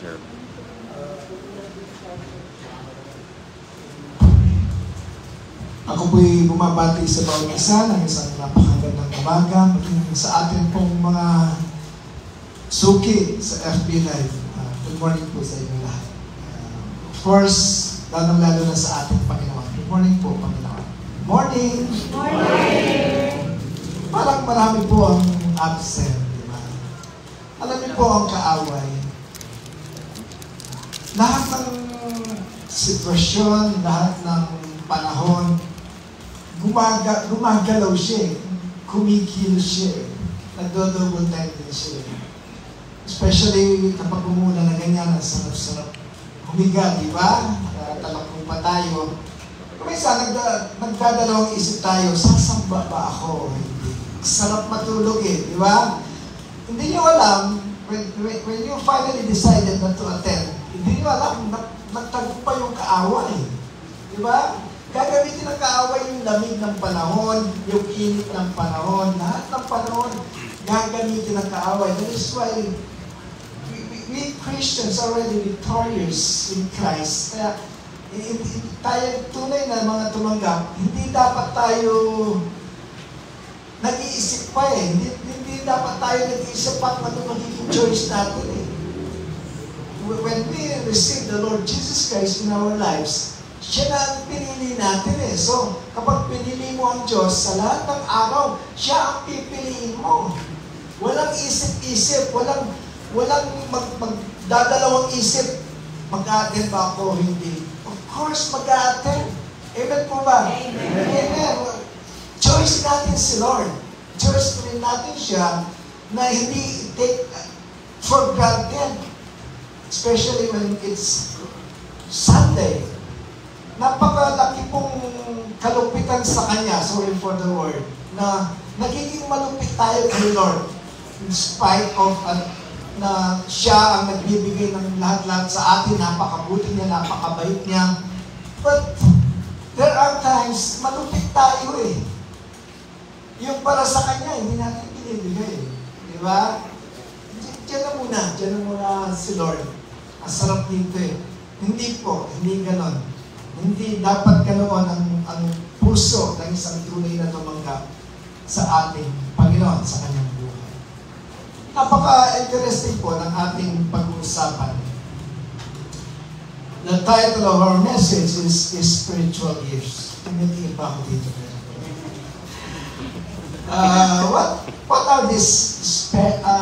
sir. Ako po'y bumabati sa bawat isa ng isang napakagandang umaga, maging sa atin pong mga suki sa FB Live. Good morning po sa inyo lahat. Of course, lalong-lalo na sa ating Panginoon. Good morning po, Panginoon. Good morning! Good morning! Parang marami po ang absent, di ba? Alam niyo po ang kaaway. Lahat ng sitwasyon, lahat ng panahon, gumagalaw siya, kumikilos siya, nagdo-double time din siya. Especially kapag umuna na ganyan, ang sarap-sarap humiga, di ba? Talakong pa tayo. Kumisa, nagdadalawang isip tayo, sasamba ba ako? Hindi. Sarap matulog di ba? Hindi nyo alam, when you finally decided not to attend, hindi nyo alam, nagtagumpay yung kaaway. Di ba? Gagamitin ng kaaway yung lamig ng panahon, yung init ng panahon, lahat ng panahon, gagamitin ng kaaway. That is why we Christians are already victorious in Christ. Kaya tayo tunay na mga tumanggap, hindi dapat tayo nag-iisip pa Hindi dapat tayo nag-iisip pa ano magiging choice natin When we receive the Lord Jesus Christ in our lives, siya na ang pinili natin So, kapag pinili mo ang Diyos, sa lahat ng araw, siya ang pipiliin mo. Walang isip-isip, walang magdadalawang isip. Mag-attend ba ako o hindi? Of course, mag-attend. Amen po ba? Amen. Amen. Choice natin si Lord. Choice rin natin siya na hindi take for granted. Especially when it's Sunday. Napakalaki pong kalupitan sa Kanya, sorry for the word, na nagiging malupit tayo kay Lord in spite of na siya ang nagbibigay ng lahat-lahat sa atin, napakabuti niya, napakabait niya. But there are times, malupit tayo Yung para sa Kanya, hindi natin binibigay. Di ba? Diyan na muna si Lord. Ang sarap dito Hindi po, hindi ganon. Hindi dapat ganoon ang puso ng isang tunay na tumanggap sa ating Panginoon, sa Kanyang buhay. Napaka-interesting po ng ating pag-uusapan. The title of our message is Spiritual Gifts. Tingin pa ako dito. What are these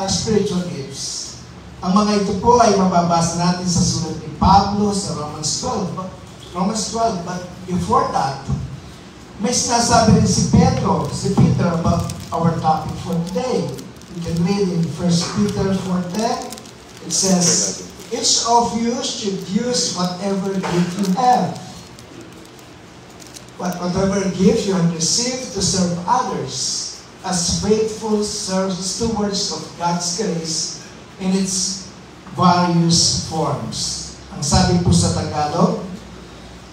spiritual gifts? Ang mga ito po ay mababasa natin sa sulat ni Pablo sa Romans 12. But before that, may sinasabi rin si Peter about our topic for today. You can read in 1 Peter 4:10. It says, each of you should use whatever gift you have. Whatever gift you have received to serve others as faithful stewards of God's grace in its various forms. Ang sabi po sa Tagalog,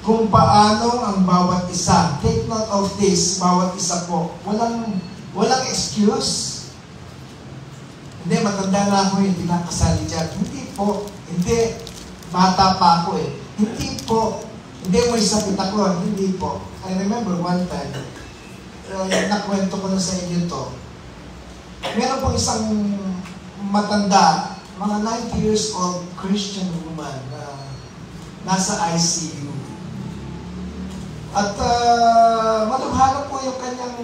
kung paano ang bawat isa. Take note of this, bawat isa po. Walang excuse. Hindi, matanda na ako hindi na kasali dyan. Hindi po. Hindi. Bata pa ako Hindi po. Hindi, may sakit ako. Hindi po. I remember one time, nakwento ko na sa inyo to. Meron pong isang matanda, mga 90 years old Christian woman na nasa ICU. At malubha po yung kanyang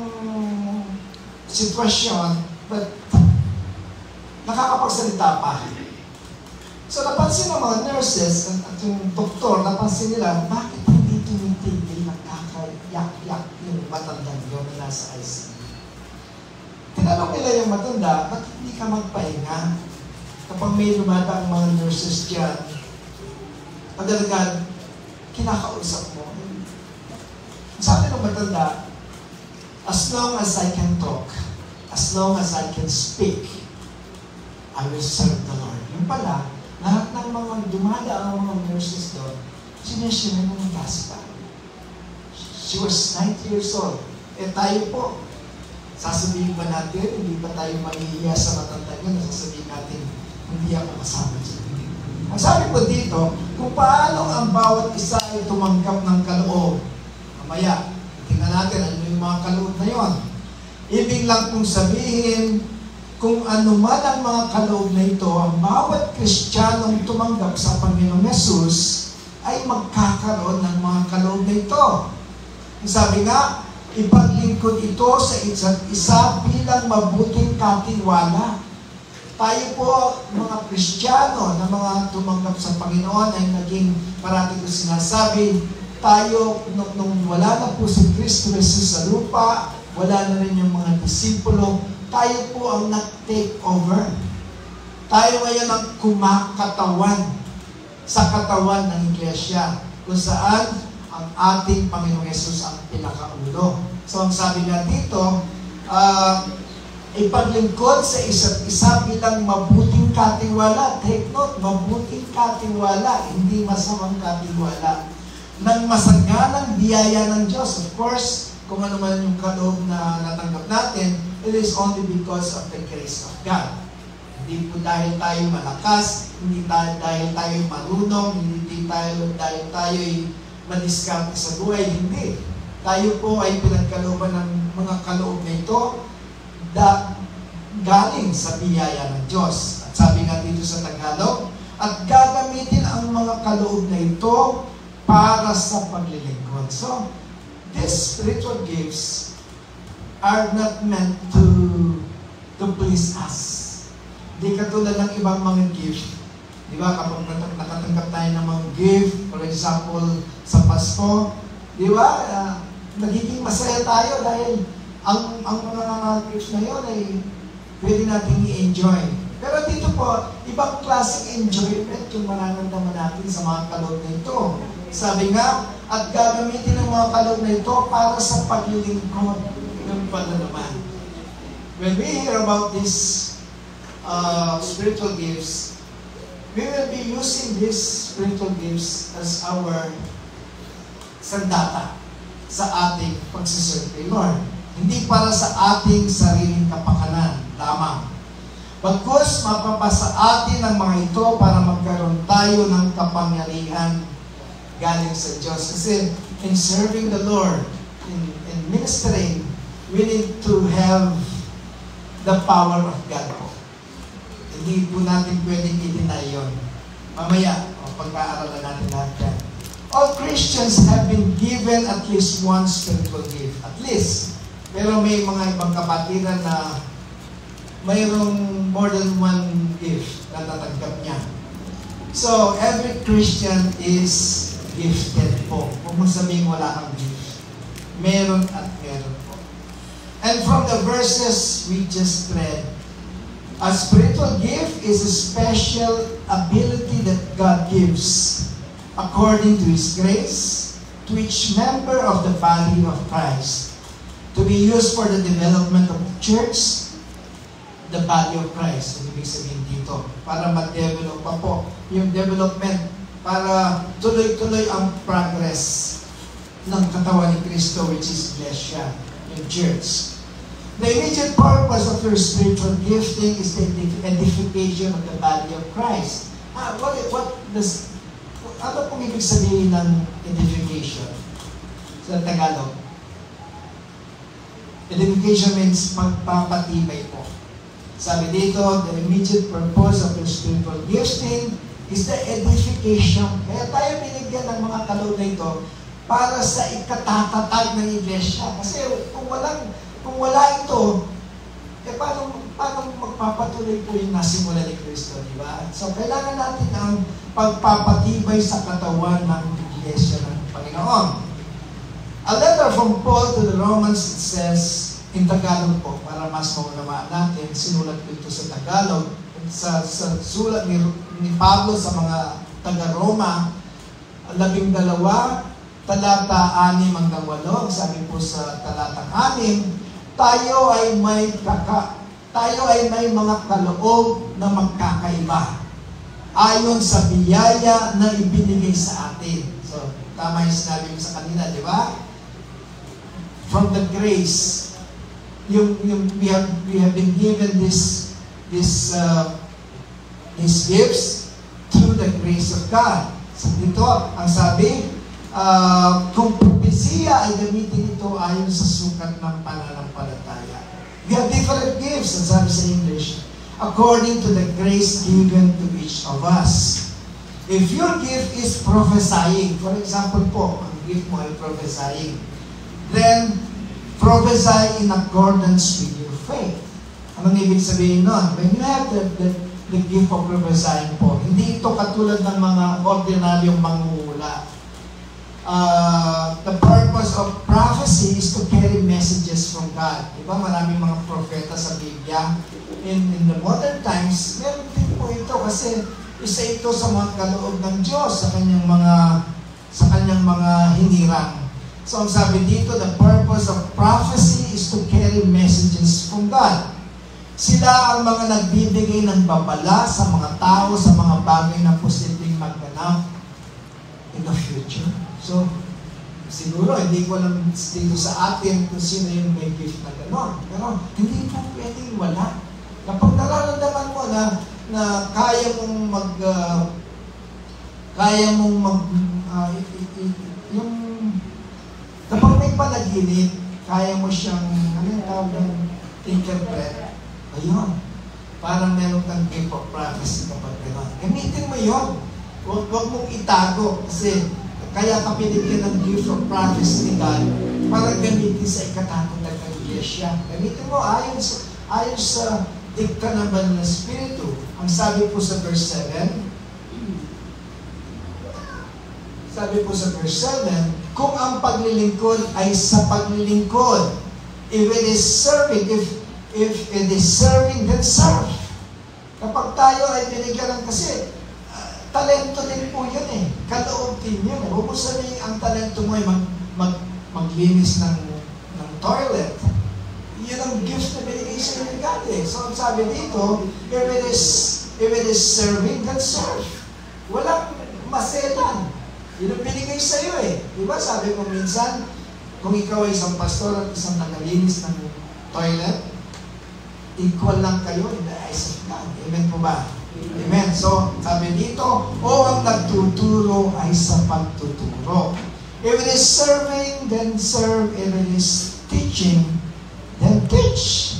sitwasyon, but nakakapagsalita pa. So napansin ng mga nurses at yung doktor, napansin nila, bakit hindi tumitigil, nakakayak-yak yung matandang yun na nasa ICU? Tinanong nila yung matanda, ba't hindi ka magpahinga? Kapag may lumata ang mga nurses dyan, agad-agad, kinakausap mo. Sabi ng matanda, as long as I can talk, as long as I can speak, I will serve the Lord. Yung pala, lahat ng mga dumada ang mga nurses doon, sinishare mo ng gospel. She was 90 years old. Tayo po, sasabihin ba natin, hindi ba tayo mahihiya sa matanda niya, nasasabihin natin, hindi ako kasama dyan. Ang sabi po dito, kung paano ang bawat isa ay tumanggap ng kaloob. Mamaya, tingnan natin ano yung mga kaloob na yon. Ibig lang kong sabihin, kung ano man ang mga kaloob na ito, ang bawat Kristiyanong tumanggap sa Panginoong Yesus ay magkakaroon ng mga kaloob na ito. Sabi nga, ipaglingkod ito sa isa't isa bilang mabuting katiwala. Tayo po, mga Kristiyano na mga tumanggap sa Panginoon ay naging, parati ko sinasabi, tayo, nung wala na po si Kristo Jesus sa lupa, wala na rin yung mga disipulo, tayo po ang nag-take over. Tayo ngayon ang kumakatawan sa katawan ng Iglesia, kung saan ang ating Panginoong Yesus ang pinakaulo. So, ang sabi nga dito, ipaglingkod sa isa't isa bilang mabuting katiwala. Take note, mabuting katiwala, hindi masamang katiwala. Nang masaganang biyaya ng Diyos. Of course, kung ano man yung kaloob na natanggap natin, it is only because of the grace of God. Hindi po dahil tayo malakas, hindi dahil tayo marunong, hindi dahil tayo madiskarte sa buhay, hindi. Tayo po ay pinagkalooban ng mga kaloob na ito galing sa biyaya ng Diyos. At sabi nga dito sa Tagalog, at gagamitin ang mga kaloob na ito para sa paglilingkod. So, these spiritual gifts are not meant to please us. Di katulad ng ibang mga gift. Di ba, kapag nakatanggap tayo ng mga gift, for example, sa Pasko, di ba, nagiging masaya tayo dahil ang mga gifts na yun ay pwede natin i-enjoy. Pero dito po, ibang klaseng enjoyment yung mararamdaman natin sa mga kaloob na ito. Sabi nga, at gagamitin ang mga kaloob na ito para sa paglilingkod ng pala naman. When we hear about these spiritual gifts, we will be using these spiritual gifts as our sandata sa ating pagsiserve kay Lord. Hindi para sa ating sariling kapakanan lamang. Bagkus, mapapasa atin ang mga ito para magkaroon tayo ng kapangyarihan galing sa Diyos. Kasi in serving the Lord, in ministering, we need to have the power of God po. Hindi po natin pwedeng i-deny yun. Mamaya, pagka-aralan natin lahat yan. All Christians have been given at least one spiritual gift. At least. Pero may mga ibang kapatiran na mayroong more than one gift na natanggap niya. So, every Christian is gifted po. Huwag mo sabihin wala kang gift. Meron at meron po. And from the verses we just read, a spiritual gift is a special ability that God gives according to His grace to each member of the body of Christ to be used for the development of the church, the body of Christ. Ibig sabihin dito, para mag-develop pa po yung development, para tuloy-tuloy ang progress ng katawan ni Kristo, which is Iglesia, yung church. The immediate purpose of your spiritual gifting is the edification of the body of Christ. Ano pong ibig sabihin ng edification sa Tagalog? Edification means pagpapatibay po. Sabi dito, the immediate purpose of your spiritual gifting is the edification. Kaya tayo binigyan ng mga kaloob na ito para sa ikatatatag ng Iglesia. Kasi kung wala ito, paano magpapatuloy po yung nasimula ni Kristo, di ba? So, kailangan natin ang pagpapatibay sa katawan ng Iglesia ng Panginoon. A letter from Paul to the Romans, it says, in Tagalog po, para mas maunawaan natin, sinulat ko ito sa Tagalog, sa sulat ni Pablo sa mga taga-Roma, 12, talata 6 hanggang 8, sabi po sa talatang 6, tayo ay may mga kaloob na magkakaiba ayon sa biyaya na ibinigay sa atin. So, tama yung sinabi ko sa kanila, di ba? From the grace, we have been given these gifts through the grace of God. So dito, ang sabi, kung propesya ay gamitin ito ayon sa sukat ng pananampalataya. We have different gifts, ang sabi sa English, according to the grace given to each of us. If your gift is prophesying, for example po, ang gift mo ay prophesying, then prophesy in accordance with your faith. Anong ibig sabihin nun? When you have the gift of prophesying po, hindi ito katulad ng mga ordinaryong mangungula. The purpose of prophecy is to carry messages from God. Diba? Maraming mga propeta sa Biblia. In the modern times, meron din po ito kasi isa ito sa mga kaloob ng Diyos sa kanyang mga hinirang. So ang sabi dito, the purpose of prophecy is to carry messages from God. Sila ang mga nagbibigay ng babala sa mga tao, sa mga bagay na posibleng magganap in the future. So, siguro, hindi ko alam dito sa atin kung sino yung may gift na gano'n. Pero, hindi po pwedeng wala. Kapag nararamdaman mo na kaya mong kapag may panaginip, kaya mo siyang, ano yung tawag ng interpret, ayun, parang meron kang gift of prophecy kapag gano'n. Gamitin mo yun. Huwag mong itago kasi kaya ka pinigyan ng gift of prophecy ni God para gamitin sa ikatatag ng iglesia. Gamitin mo ayon sa dikta ng banal na Espiritu. Ang sabi po sa verse 7, kung ang paglilingkod ay sa paglilingkod, if it is serving, if it is serving, then serve. Kapag tayo ay binigyan ng kasi, talento din po yun eh. Kaloob din yun eh. Huwag mo sabihin ang talento mo ay maglinis ng toilet. Yun ang gift na binigay sa iyo ng God eh. So, ang sabi dito, if it is serving, then serve. Walang maselan. Yun ang binigay sa iyo eh. Diba? Sabi ko minsan, kung ikaw ay isang pastor at isang nagalinis ng toilet, equal lang kayo in the eyes of God. Amen po ba? Amen. So, sabi dito, ang nagtuturo ay sa pagtuturo. If it is serving, then serve. If it is teaching, then teach.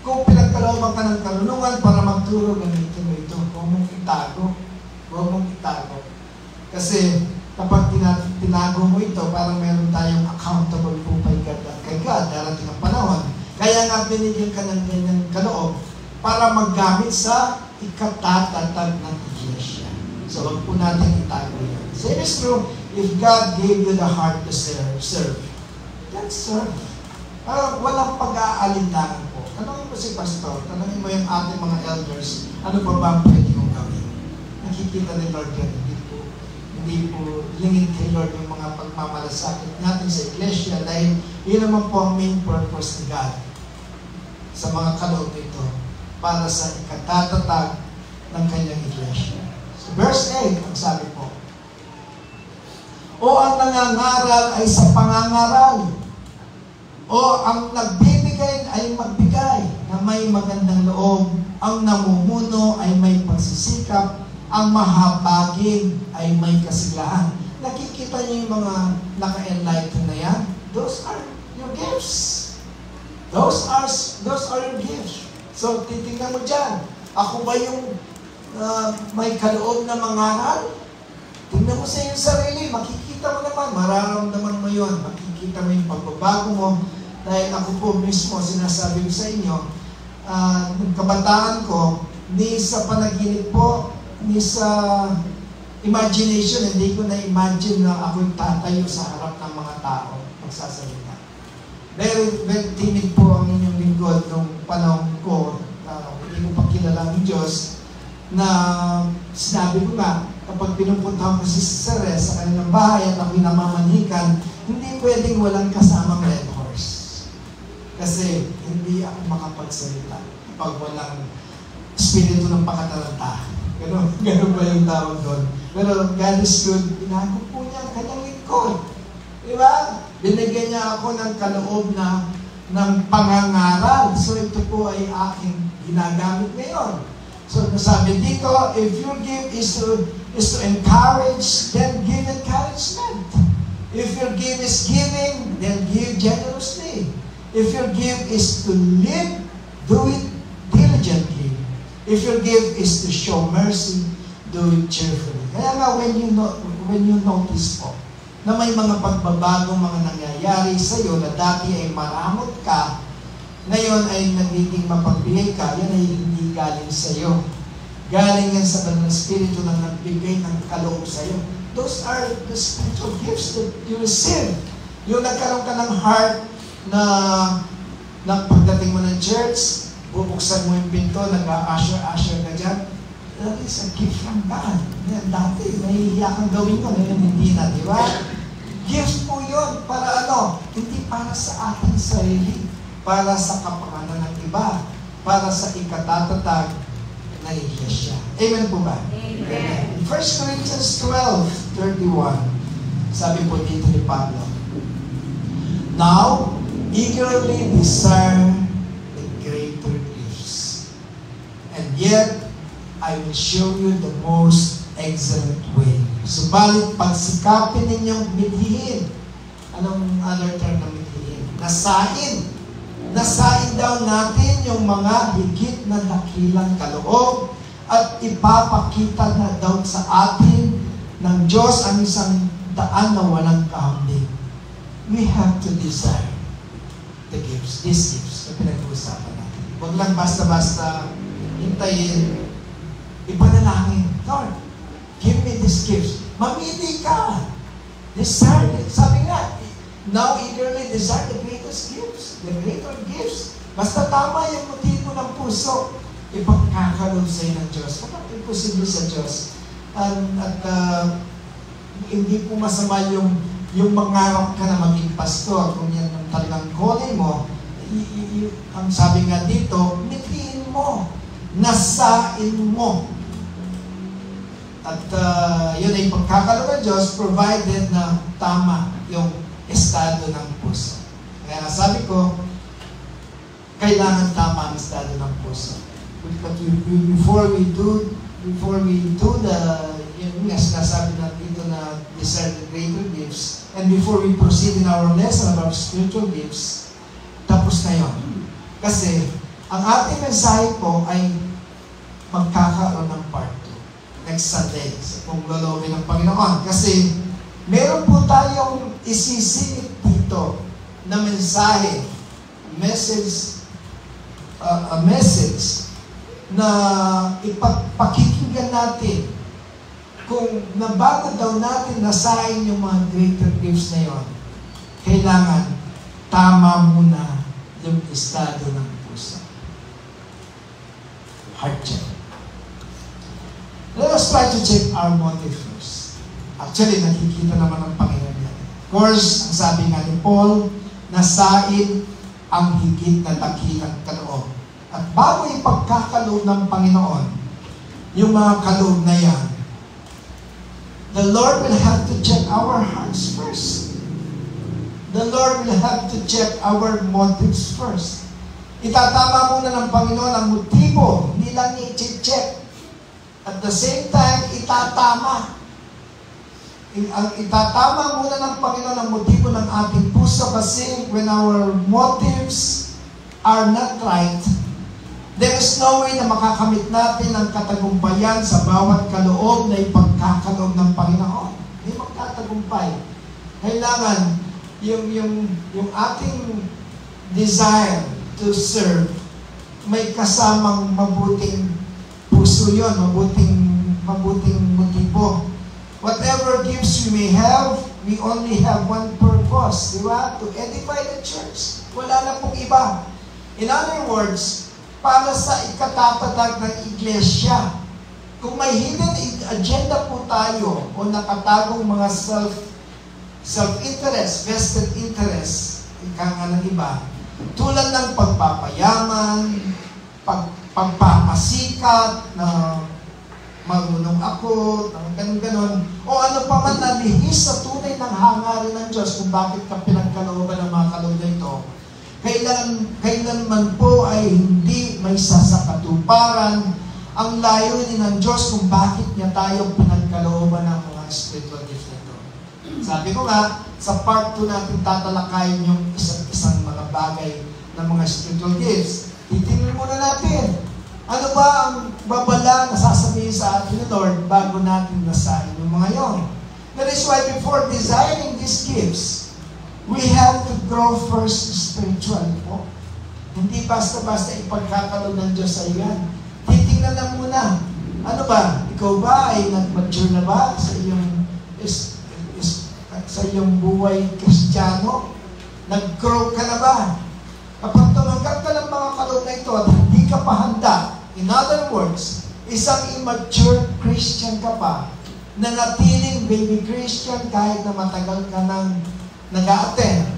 Kung pinagkalooban ka ng karunungan para magturo, gamitin mo ito. Huwag mong itago. Kasi, kapag tinago mo ito, parang meron tayong accountable po kay God. Darating ang panahon. Kaya nga binigyan ka ng ganyang kaloob para maggamit sa ikatatag ng iglesia. So, wag po natin itago yan. Same is true, if God gave you the heart to serve, then serve. Walang pag-aalinlangan po. Tanungin mo si pastor, tanungin mo yung ating mga elders, ano pa ba ang pwede kong gawin? Nakikita ni Lord yan, hindi po lingid kay Lord yung mga pagmamalasakit natin sa iglesia dahil yun naman po ang main purpose ni God sa mga kaloob nito para sa ikatatatag ng kanyang iglesia. So, verse 8, ang sabi po, ang nangangaral ay sa pangangaral, ang nagbibigay ay magbigay na may magandang loob, ang namumuno ay may pagsisikap, ang mahabagin ay may kasilahan. Nakikita niyo yung mga naka-enlighten na yan? Those are your gifts. Those are your gifts. So, titingnan mo dyan. Ako ba yung may kaloob na mangaral? Tingnan mo sa iyong sarili. Makikita mo naman. Mararamdaman mo yun. Makikita mo yung pagbabago mo. Dahil ako po mismo, sinasabi ko sa inyo, ng kabataan ko, hindi sa panaginip po, hindi sa imagination, hindi ko na-imagine na ako'y tatayo sa harap ng mga tao magsasalita. Very timid po ang inyong lingkod nung panahon ko, hindi ko pa kilala ang Diyos, na sinabi ko nga, kapag pinupunta ko si Ceres sa kanilang bahay at ako'y namamanikan, hindi pwedeng walang kasamang red horse. Kasi hindi ako makapagsalita pag walang espiritu ng pakataranta. Ganun ba yung tawag doon? Pero God is good. Binago po niya ang kanyang lingkod. Diba? Binigyan niya ako ng kaloob ng pangangaral. So ito po ay aking ginagamit ngayon. So, nasabi dito, if your gift is to encourage, then give encouragement. If your gift is giving, then give generously. If your gift is to live, do it diligently. If your gift is to show mercy, do it cheerfully. Kaya nga, when you notice po, na may mga pagbabagong mga nangyayari sa iyo na dati ay maramot ka, ngayon ay nagiging mapagbigay ka, yan ay hindi galing sa iyo. Galing yan sa Banal na Espiritu na nagbigay ng kaloob sa iyo. Those are the spiritual gifts that you receive. Yung nagkaroon ka ng heart na pagdating mo ng church, bubuksan mo yung pinto, nag-a-usher ka dyan, that is a gift from God. Yan, dati, nahihiya kang gawin ko, ngayon hindi na, di ba? Gift po yun, para ano? Hindi para sa ating sarili, para sa kapakanan ng iba, para sa ikatatatag, nahihiya siya. Amen po ba? Amen. 1 Corinthians 12:31, sabi po dito ni Pablo, now, eagerly desire the greater gifts, and yet, I will show you the most excellent way. Subalit, pagsikapin ninyong mithiin. Anong other term na mithiin? Nasain. Nasain daw natin yung mga higit na dakilang kaloob at ipapakita na daw sa atin ng Diyos ang isang daan na walang kahambing. We have to desire the gifts, these gifts na pinag-uusapan natin. Huwag lang basta-basta hintayin, ipanalangin, Lord, give me these gifts. Mamili ka. Desire it. Sabi nga, now eagerly desire the greatest gifts, the greater gifts. Basta tama yung motibo ng puso, ipagkakalob sa iyo ng Diyos. Kapag imposible sa Diyos. Hindi po masama yung mangarap ka na maging pastor. Kung yan ang talagang calling mo, ang sabi nga dito, mithiin mo. Nasain mo. At yun ay pagkakalob ng Diyos, provided na tama yung estado ng puso. Kaya sabi ko, kailangan tama ang estado ng puso. But before we do the, yun nga, sinasabi na dito na desire the greater gifts, and before we proceed in our lesson about spiritual gifts, tapos na yun. Kasi, ang ating mensahe po ay magkakaroon ng part 2 next Sunday kung lolobin ng Panginoon. Kasi meron po tayong isisingit dito na mensahe, a message na ipagpakikinggan natin kung nabago daw natin nasain yung mga greater gifts na yon. Kailangan tama muna yung estado ng puso. Heart check. Let us try to check our motive first. Actually, nakikita naman ng Panginoon yan. Of course, ang sabi nga ni Paul, nasain ang higit na dakilang kaloob. At bago ipagkakaloob ng Panginoon, yung mga kaloob na yan, the Lord will have to check our hearts first. The Lord will have to check our motives first. Itatama muna ng Panginoon ang motibo, hindi lang niya i-check. At the same time, itatama. Itatama muna ng Panginoon ang motibo ng ating puso kasi when our motives are not right, there is no way na makakamit natin ang katagumpayan sa bawat kaloob na ipagkakaloob ng Panginoon. Hindi magtatagumpay. Kailangan yung ating desire to serve, may kasamang mabuting puso yun, mabuting motibo. Whatever gifts we may have, we only have one purpose, di ba? To edify the church. Wala na pong iba. In other words, para sa ikatatatag ng iglesia. Kung may hidden agenda po tayo o nakatagong mga self-interest, vested interest, ika nga ng iba, tulad ng pagpapayaman, pagpapasikat, na marunong ako, ganun-ganon, o ano pa man na lihis sa tunay ng hangarin ng Diyos kung bakit ka pinagkalooban ng mga kaloob na ito, kailanman po ay hindi may sasakatuparan ang layunin ng Diyos kung bakit niya tayo pinagkalooban ng mga spiritual gifts nito. Sabi ko nga, sa part 2 natin tatalakayin yung isang mga bagay ng mga spiritual gifts. Titingnan muna natin, ano ba ang babala na sasabihin sa atin ni Lord bago natin nasahin yung mga yon. That is why before designing these gifts, we have to grow first spiritually po. Hindi basta-basta ipagkakalob ng Diyos sa iyan. Titingnan lang muna, ano ba, ikaw ba ay nag-mature na ba sa iyong buhay Kristiyano? Nag-grow ka na ba? Kapag tumanggap ka ng mga kaloob na ito at hindi ka pa handa, in other words, isang immature Christian ka pa, na natiling baby Christian kahit na matagal ka nang nag-a-attend,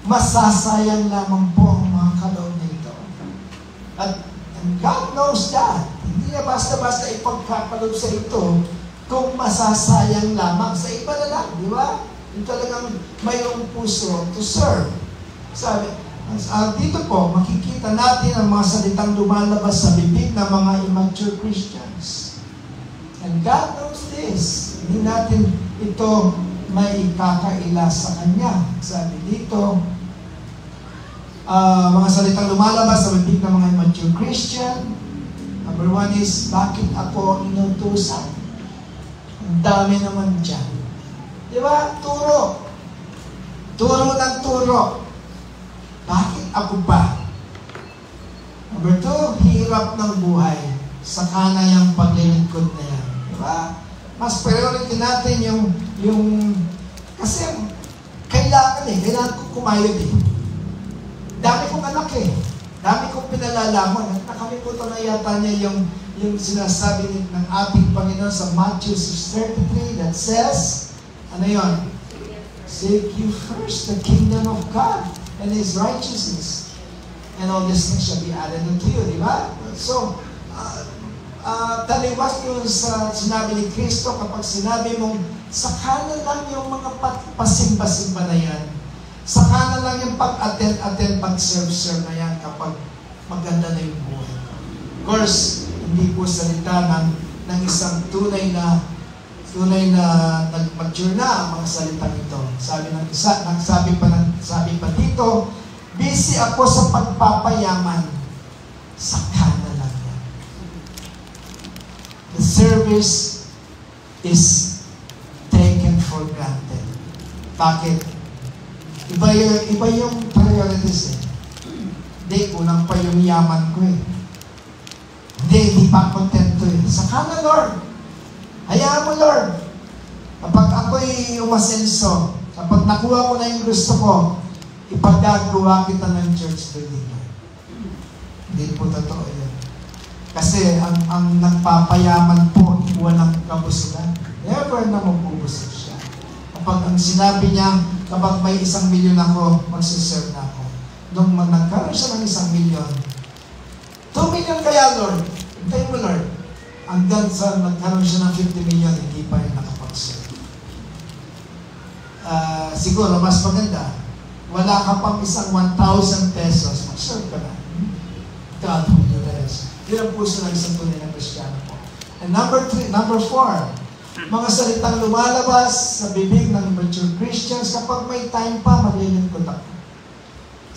masasayang lamang po ang mga kaloob na ito. And God knows that. Hindi na basta-basta ipagkakalob sa ito kung masasayang lamang. Sa iba na lang, di ba? Yung talagang mayroong puso to serve. Sabi, dito po, makikita natin ang mga salitang lumalabas sa bibig ng mga immature Christians. And God knows this. Hindi natin ito may kakaila sa Kanya. Sabi dito, mga salitang lumalabas sa bibig ng mga immature Christian. Number 1 is, bakit ako inutusan? Ang dami naman dyan. Di ba? Turo. Turo ng turo. Bakit ako pa? Number 2, hirap ng buhay. Saka na yung paglilingkod na yan. Diba? Mas priority natin yung kasi kailangan ko kumayod eh. Dami kong anak eh. Dami kong pinalalaman. Nakalimutan na yata niya yung sinasabi ng ating Panginoon sa Matthew 6:33 that says, ano yun? Seek you first the kingdom of God and His righteousness, and all these things shall be added unto you, di ba? So, taliwas yun sa sinabi ni Kristo kapag sinabi mong saka na lang yung mga pasimba-simba na yan, saka na lang yung pag-attend, pag-serve na yan kapag maganda na yung buhay. Of course, hindi po salita ng isang tunay na nag-mature na ang mga salitang ito. Sabi pa dito, busy ako sa pagpapayaman, saka na lang yan. The service is taken for granted. Bakit? Iba yung priorities eh. Hindi, unang pa yung yaman ko eh. Hindi pa kontento eh. Saka na, Lord. Hayaan mo, Lord. Kapag ako'y umasenso, kapag nakuha ko na yung gusto ko, ipagagawa kita ng church building. Hindi po totoo yun. Kasi ang nagpapayaman po, walang kabusugan. Never na magpubusog siya. Kapag ang sinabi niya, kapag may 1 milyon ako, magsiserve na ako. Nung nagkaroon siya ng 1 milyon, 2 million kaya, Lord. Hintayin mo, Lord. Hanggang sa nagkaroon siya ng 50 million, hindi pa rin nakapag-serve. Siguro, mas maganda, wala ka pang isang 1,000 pesos, mag-serve ka na. God will do this. Yun ang puso ng isang tunay na Kristiyano po. And number 4, mga salitang lumalabas sa bibig ng immature Christians, kapag may time pa, maglilingkod ako.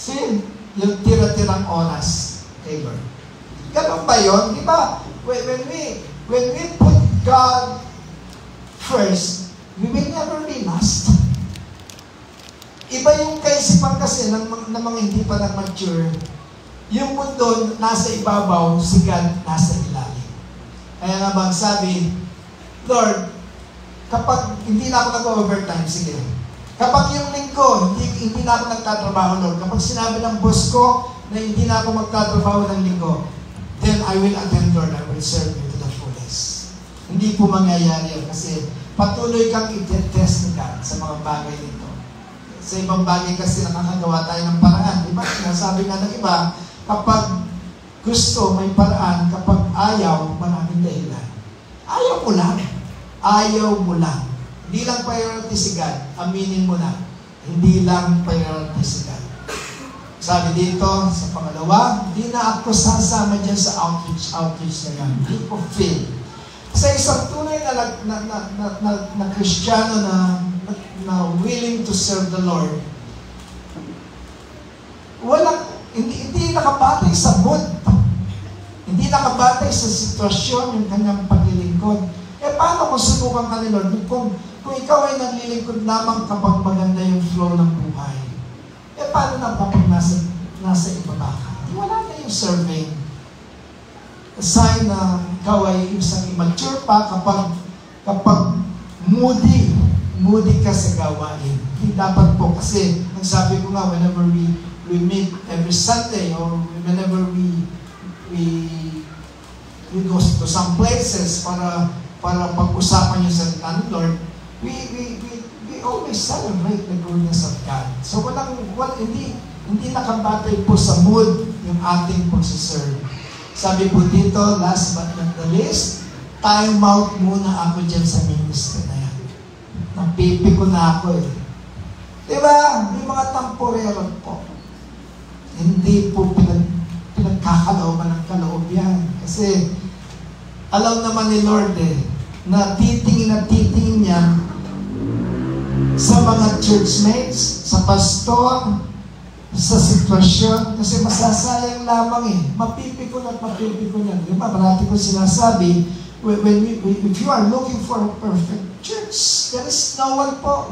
See, yung tira-tirang oras kay Lord. Ganun ba yun? Di ba? When we put God first, we will never be lost. Iba yung kaisipan kasi ng mga hindi pa nag-mature. Yung mundo nasa ibabaw, si God nasa ilalim. Kaya nga bang sabi, Lord, kapag hindi na ako nag-overtime, sige. Kapag yung linggo, hindi na ako nagtatrabaho, Lord. Kapag sinabi ng boss ko na hindi na ako magtatrabaho ng linggo, then I will attend, Lord. I will serve you to the fullest. Hindi po mangyayari yan kasi patuloy kang i-test ni God sa mga bagay nito. Sa ibang bagay kasi nakakagawa tayo ng paraan. Diba? Sinasabi nga ng iba, kapag gusto, may paraan. Kapag ayaw, maraming dahilan. Ayaw mo lang. Ayaw mo lang. Hindi lang priority si God. Aminin mo na. Hindi lang priority si God. Sabi dito, sa pangalawa, di na ako sasama dyan sa outreach na yan. Hindi ko feel. Sa isang tunay na Kristiyano na willing to serve the Lord, hindi nakabatay sa mood. Hindi nakabatay sa sitwasyon yung kanyang paglilingkod. Paano kung subukan ka ni Lord? Kung ikaw ay naglilingkod lamang kapag maganda yung flow ng buhay, paano na kapag nasa ibaba ka? Wala na yung serving. A sign na ikaw ay isang immature pa kapag moody ka sa gawain. Hindi dapat po kasi, ang sabi ko nga, whenever we meet every Sunday or whenever we go to some places para pag-usapan yung salita ng Lord, we always celebrate the goodness of God. So hindi nakabatay po sa mood yung ating pagsiserve. Sabi po dito, last but not the least, time out muna ako dyan sa ministry na yan. Napipi ko na ako eh. Diba? May mga temporero po. Hindi po pinagkakalooban ng kaloob yan. Kasi alam naman ni Lord na titingin niya sa mga churchmates, sa pastor, sa sitwasyon, kasi masasayang lamang mapipikon at mapipikon yan. Diba? Marati ko sinasabi, if you are looking for a perfect church, there is no one po,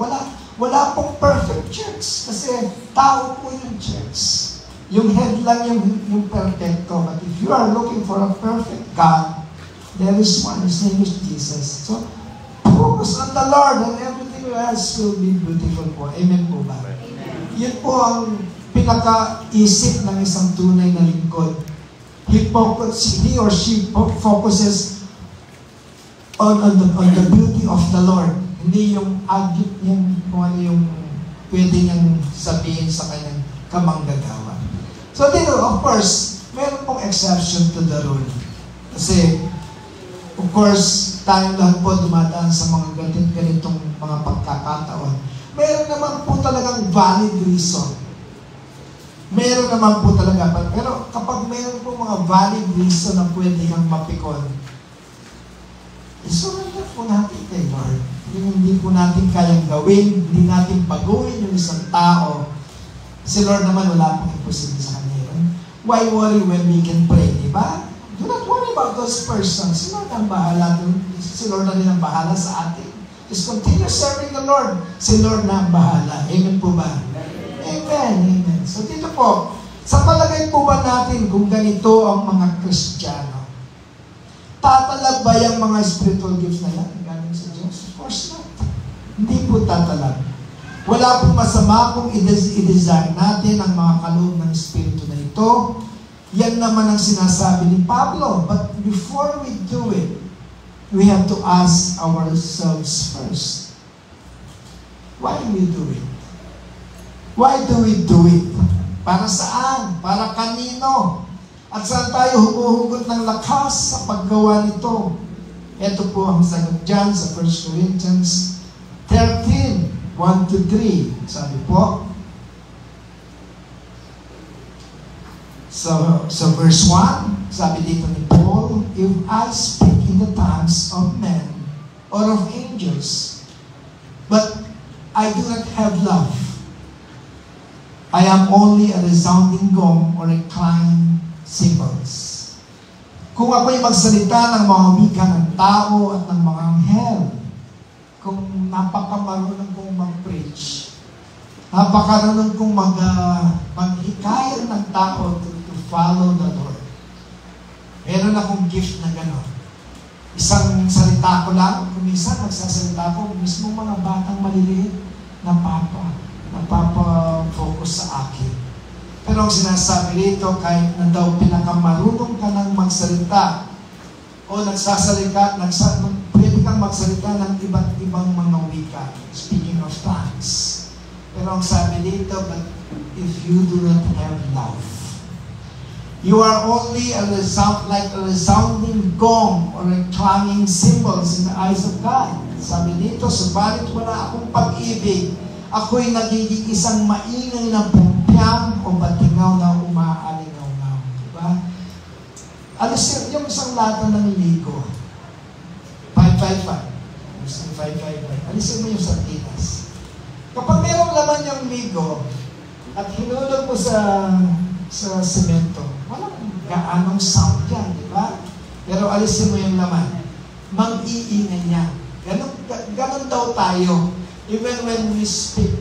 wala pong perfect church, kasi tao po yung church. Yung head lang yung perfecto. But if you are looking for a perfect God, there is one. His name is Jesus. So, focus on the Lord and everything else will be beautiful po. Amen po ba? Amen. Yun po ang pinaka-isip ng isang tunay na lingkod. He or she focuses on the beauty of the Lord. Hindi yung agit kung ano yung pwede niyang sabihin sa kanyang kamanggagawa. So dito, of course, meron pong exception to the rule. Kasi, of course, tayong lahat po dumadaan sa mga ganitong mga pagkakataon. Meron naman po talagang valid reason. Meron naman po talaga. Pero kapag meron po mga valid reason na pwede kang mapikon, isurrender po natin kay Lord. Hindi po natin kayang gawin, hindi natin baguhin yung isang tao. Si Lord naman wala pong imposible sa kanya. Why worry when we can pray, di ba? Do not worry about those persons. Si Lord ang bahala dun. Si Lord na rin ang bahala sa atin. Just continue serving the Lord. Si Lord na ang bahala. Amen po ba? Amen. Amen. So dito po, sa palagay po ba natin kung ganito ang mga Kristiyano? Tatalag ba yung mga spiritual gifts na yan? Galing sa Diyos? Of course not. Hindi po tatalag. Wala pong masama kung i-design natin ang mga kaloob ng Espiritu na ito. Yan naman ang sinasabi ni Pablo. But before we do it, we have to ask ourselves first. Why do we do it? Why do we do it? Para saan? Para kanino? At saan tayo humuhugot ng lakas sa paggawa nito? Ito po ang sagot dyan sa 1 Corinthians 13, 1-3. Sabi po. So verse 1, sabi dito ni Paul, if I speak in the tongues of men or of angels, but I do not have love, I am only a resounding gong or a clanging cymbals. Kung ako'y magsalita ng mga wika ng tao at ng mga anghel, kung napakamarunong kong mag-preach, napakarunong kong maghikayat ng tao to follow the Lord. Meron akong gift na gano'n. Isang salita ko lang, kung minsan nagsasalita ko, mismo mga batang maliliit, napapa-focus sa akin. Pero ang sinasabi rito, kahit na daw pinakamarunong ka ng magsalita, o pwede kang magsalita ng iba't ibang mga wika, speaking of tongues. Pero ang sabi dito, but if you do not have love, you are only like a resounding gong or a clanging cymbals in the eyes of God. Sabi dito, subalit wala akong pag-ibig Ako'y nagiging isang maingay na pumpyang o batingaw na umaalingaw-ngaw. Diba? Alisin, yung isang lata ng ligo, 555. Isang 555. Alisin mo yung sardinas. Kapag mayroong laman yung ligo, at hinulog mo sa semento, walang gaanong sound yan, di ba? Pero alisin mo yung laman, mag-iingay niya. Ganon daw tayo. Even when we speak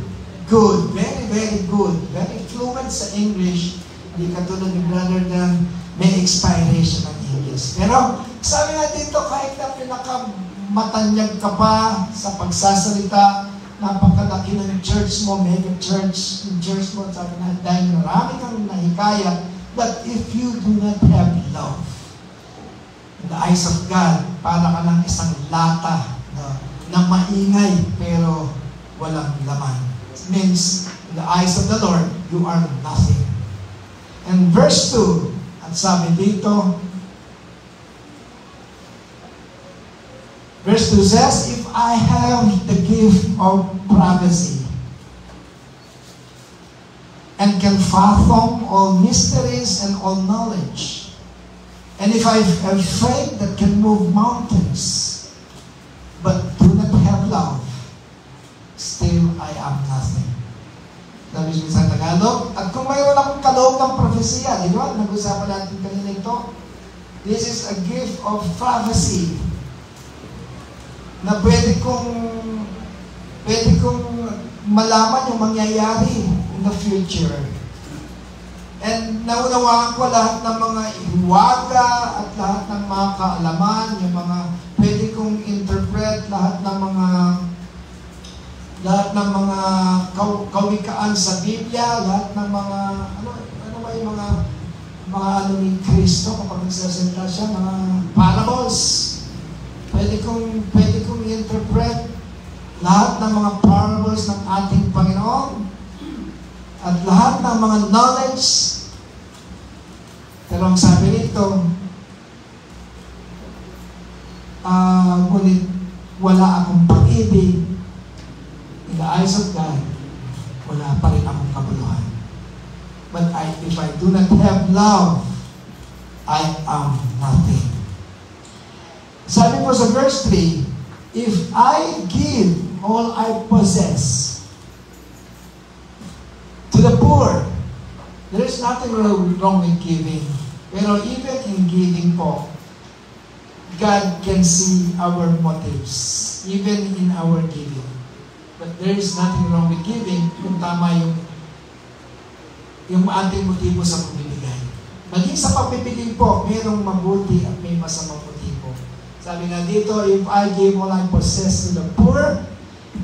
good, very, very good, very fluent sa English, hindi katulad ni Brother Dan, may expiration ng English. Pero sabi nga dito, kahit na pinakamatanyag ka pa sa pagsasalita, napakalaki ng church mo, mega church, yung church mo, sabi na, dahil marami kang nahikaya, but if you do not have love, in the eyes of God, para ka lang isang lata na maingay, pero walang laman. It means, in the eyes of the Lord, you are nothing. And verse 2, at sabi dito, verse 2 says, if I have the gift of prophecy and can fathom all mysteries and all knowledge, and if I have faith that can move mountains, but do not have love, still I am nothing. Sabi sa Tagalog, at kung mayroon akong kaloob ng propesya, di ba? Nag-usapan natin kanina ito. This is a gift of prophecy na pwede kong malaman yung mangyayari in the future. And naunawaan ko lahat ng mga hiwaga at lahat ng mga kaalaman, yung mga pwede kong interpret lahat ng mga kawikaan sa Biblia, lahat ng mga ano ba yung mga ni Kristo kapag nagsasalita siya, mga parables. Pwede kong interpret lahat ng mga parables ng ating Panginoon at lahat ng mga knowledge. Pero ang sabi nito, ngunit wala akong pag-ibig, in the eyes of God, wala pa rin akong kabuluhan. But if I do not have love, I am nothing. Sabi po sa verse 3, if I give all I possess to the poor, there is nothing wrong with giving. Pero even in giving po, God can see our motives, even in our giving. But there is nothing wrong with giving kung tama yung ating motibo sa pagbibigay. Maging sa pagbibigay po, mayroong mabuti at may masamang motibo. Sabi nga dito, if I give all I possess to the poor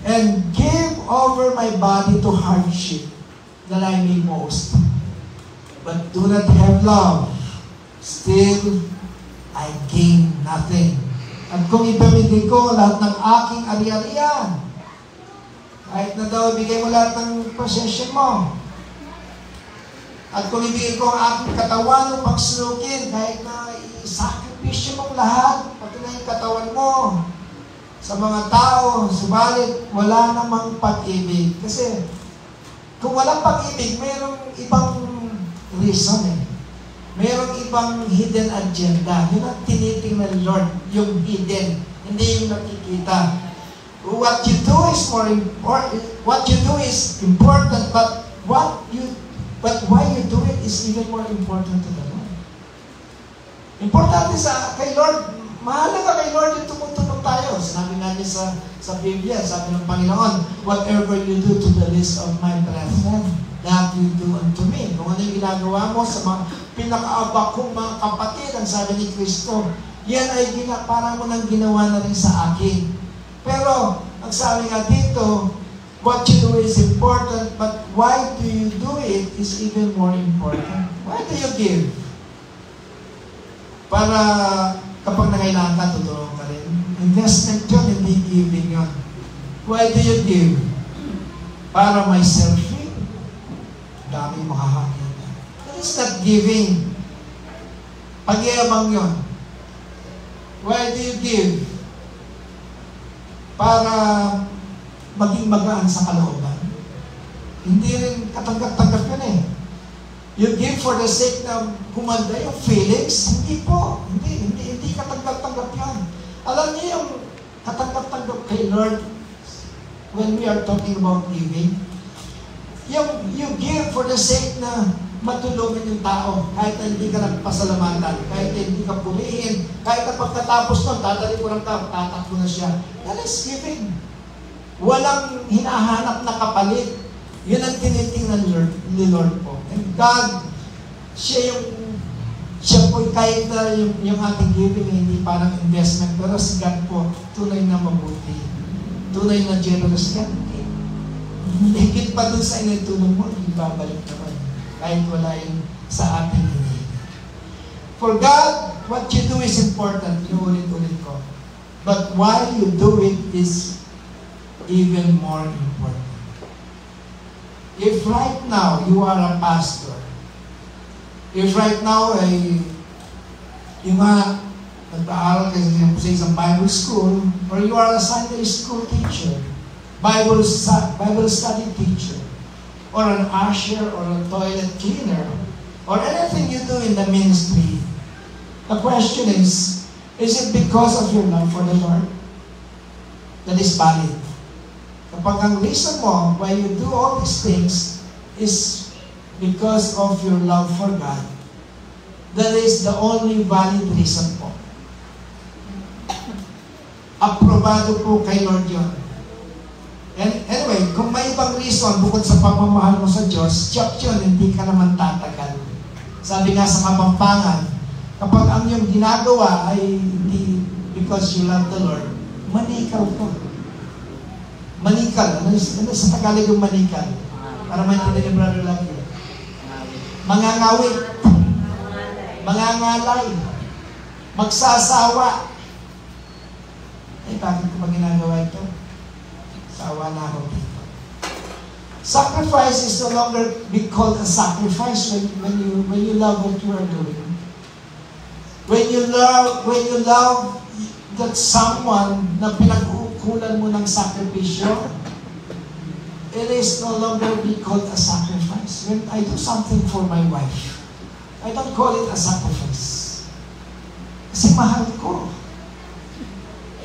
and give over my body to hardship, that I may boast, but do not have love, still I gain nothing. At kung ipamigay ko lahat ng aking ari-arian, kahit na daw ibigay mo lahat ng possession mo, at kung ibigay ko ang aking katawan ng pagsunukin, kahit na i-sacrifice mong lahat, pati na yung katawan mo, sa mga tao, subalit wala namang pag-ibig. Kasi kung walang pag-ibig, mayroong ibang reason eh. Mayroong ibang hidden agenda. Yun ang tinitingnan ng Lord, yung hidden, hindi yung nakikita. What you do is more important. What you do is important, but why you do it is even more important to the Lord. Importante kay Lord, mahalaga kay Lord yung tumutulong tayo. Sinabi nga niya sa Biblia, sabi ng Panginoon, whatever you do to the least of my brethren, that you do unto me. Kung ano yung ginagawa mo sa mga pinakaabak kong mga kapatid, ang sabi ni Kristo, yan ay parang mo nang ginawa na rin sa akin. Pero, ang sabi nga dito, what you do is important, but why do you do it is even more important. Why do you give? Para kapag nangailangan ka, tutulong ka rin. Investment yun, hindi giving yun. Why do you give? Para may selfie, dami makakakita. That is not giving. Pagyayabang yun. Why do you give? Para maging magaan sa kalooban. Hindi rin katanggap-tanggap yun eh. You give for the sake na humanda yung feelings, hindi po. Hindi katanggap-tanggap yan. Alam niyo yung katanggap-tanggap kay Lord when we are talking about giving? You give for the sake na matulungan yung tao, kahit na hindi ka nagpasalamatan, kahit na hindi ka purihin, kahit na pagkatapos nun, dadali ko lang ka, tatakbo na siya. That is giving. Walang hinahanap na kapalit. Yun ang tinitingnan ni Lord po. And God, siya po kahit na yung ating giving, hindi parang investment, pero si God po, tunay na mabuti. Tunay na generous God. Higit pa dun sa initulong mo, ibabalik naman. Kahit wala yun sa ating hindi. For God, what you do is important. Inuulit-ulit ko. But why you do it is even more important. If right now you are a pastor, if right now yung mga nag-aaral kasi sa isang Bible school, or you are a Sunday school teacher, Bible study teacher, or an usher, or a toilet cleaner, or anything you do in the ministry, the question is it because of your love for the Lord? That is valid. Kapag ang reason mo why you do all these things is because of your love for God, that is the only valid reason po. Aprobado po kay Lord yun. And anyway, kung may ibang reason bukod sa pagmamahal mo sa Diyos, check yun, hindi ka naman tatagal. Sabi nga sa Kapampangan, kapag ang iyong ginagawa ay hindi because you love the Lord, manikal ko. Manikal. Ano sa Tagalog yung manikal? Para maintindihan ni Brother Lucky. Mangangawit. Mangangalay. Magsasawa. Bakit ko ba ginagawa ito? Sawa na ako dito. Sacrifice is no longer be called a sacrifice when you love what you are doing. When you love that someone na pinag-ukulan mo ng sakripisyo, it is no longer be called a sacrifice. When I do something for my wife, I don't call it a sacrifice. Kasi mahal ko.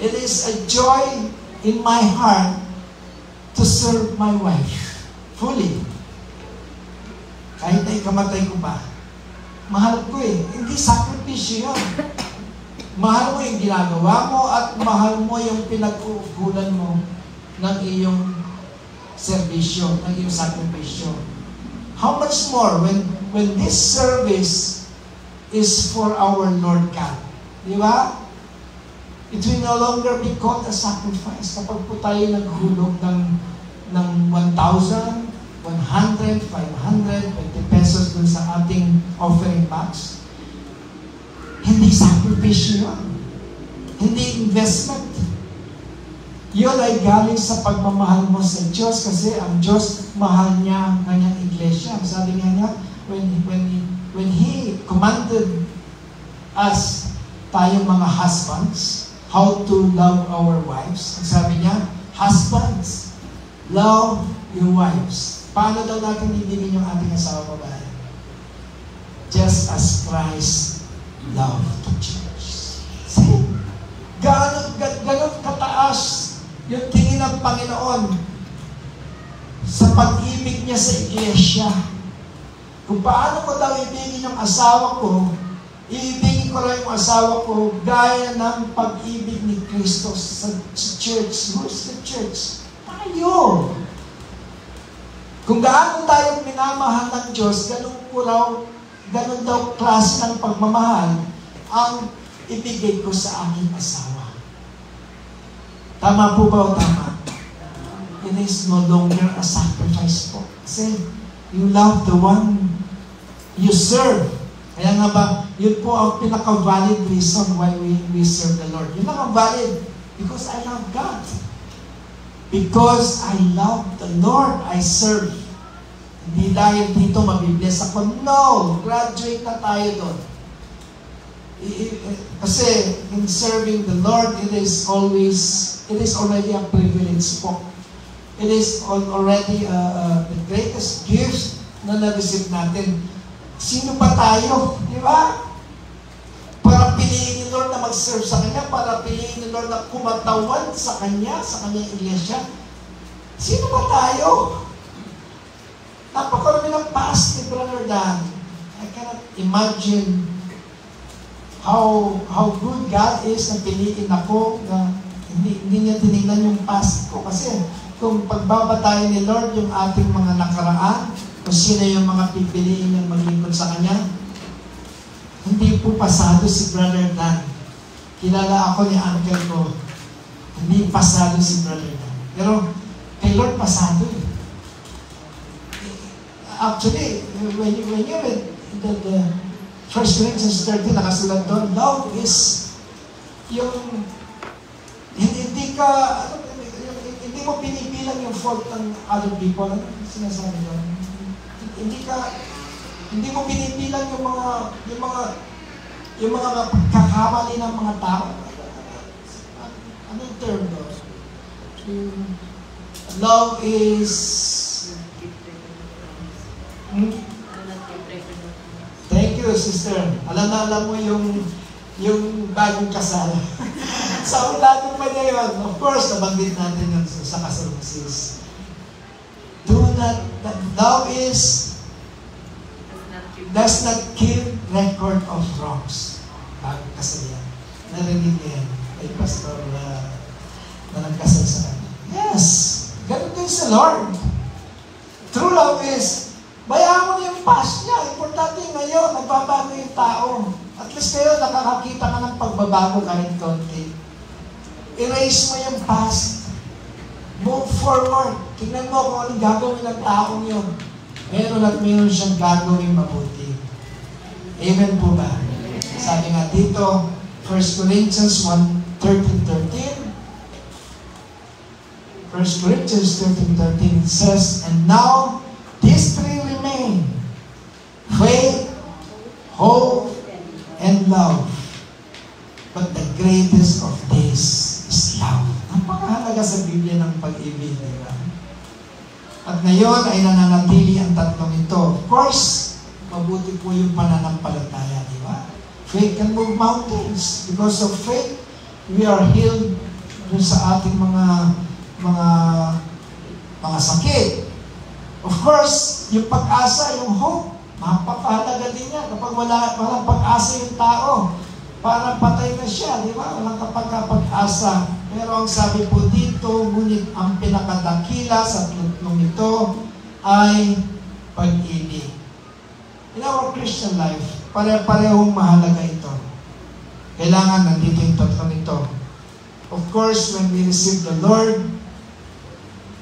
It is a joy in my heart to serve my wife fully. Kahit na ikamatay ko pa. Mahal ko eh. Hindi sakripisyo yun. Mahal mo yung ginagawa mo at mahal mo yung pinag-uukulan mo ng iyong serbisyo, ng iyong sakripisyo. How much more when this service is for our Lord God? Di ba? It will no longer be called a sacrifice. Kapag po tayo naghulog ng 1,000, 100, 500, 20 pesos dun sa ating offering box, hindi sakripisyo yun. Hindi investment. Yun ay galing sa pagmamahal mo sa Diyos kasi ang Diyos mahal niya ang kanyang iglesia. Sabi nga niya, when He commanded us, tayong mga husbands, how to love our wives. Ang sabi niya, husbands, love your wives. Paano daw natin ibigin yung ating asawa babae? Just as Christ loved the church. See? Ganon kataas yung tingin ng Panginoon sa pag-ibig niya sa iglesia. Kung paano ko daw ibigin yung asawa ko, iibigin ko lang yung asawa ko gaya ng pag-ibig ni Kristo sa church. Who's the church? Tayo! Kung gaano tayo minamahal ng Diyos, ganun daw klase ng pagmamahal ang ibigay ko sa aking asawa. Tama po ba o tama? It is no longer a sacrifice po. Kasi you love the one you serve. Kaya nga ba, yun po ang pinaka-valid reason why we serve the Lord. Yun lang ang valid. Because I love God. Because I love the Lord, I serve. Hindi dahil dito mabibless ako. No! Graduate na tayo doon. Kasi in serving the Lord, it is already a privilege po. It is already the greatest gift na na-receive natin. Sino pa tayo? Di ba? Para piliin ni Lord na mag-serve sa Kanya, para piliin ni Lord na kumatawan sa Kanyang iglesia. Sino pa tayo? Napakarami ng past ni Brother Dan. I cannot imagine how good God is na piliin ako na hindi niya tinignan yung past ko. Kasi kung pagbabatayan ni Lord yung ating mga nakaraan, kung sino yung mga pipiliin niyang maglingkod sa Kanya, hindi po pasado si Brother Dan. Kilala ako ni uncle ko, hindi pasado si Brother Dan. Pero kay Lord pasado eh. Actually, when you read the 1 Corinthians 13, nakasulat doon, love is yung hindi mo pinipilang yung fault ng other people. Ano sinasabi doon? Hindi mo pinipilang yung mga pagkakamali ng mga tao. Ano yung term doon? Love is thank you, sister. Alam mo yung bagong kasal. Sa ulatong pa niya yun. Of course, nabanggit natin yun sa kasal mo, sis. Love does not keep record of wrongs. Bagong kasal yan. Narinig niya yan. Ay pastor na nagkasal sa kanya. Yes! Ganun din sa Lord. True love is bayaan mo na yung past niya. Importante ngayon, nagbabago yung tao. At least kayo, nakakakita ka ng pagbabago kahit konti. Erase mo yung past. Move forward. Tingnan mo kung anong gagawin ng taong yun. Meron at meron siyang gagawin mabuti. Amen po ba? Sabi nga dito, 1 Corinthians 13:13. 1 Corinthians 13:13, it says, and now, these three remain, faith, hope, and love. But the greatest of these is love. Napakahalaga sa Biblia ng pag-ibig, di ba? At ngayon ay nananatili ang tatlong ito. Of course, mabuti po yung pananampalataya, di ba? Faith can move mountains. Because of faith, we are healed dun sa ating mga sakit. Of course, yung pag-asa, yung hope, mapapahalaga din yan. Kapag walang pag-asa yung tao, parang patay na siya, di ba? Walang kapag-asa. Pero ang sabi po dito, ngunit ang pinakadakila sa tatlong ito ay pag-ibig. In our Christian life, pare-parehong mahalaga ito. Kailangan nandito yung tatlong ito. Of course, when we receive the Lord,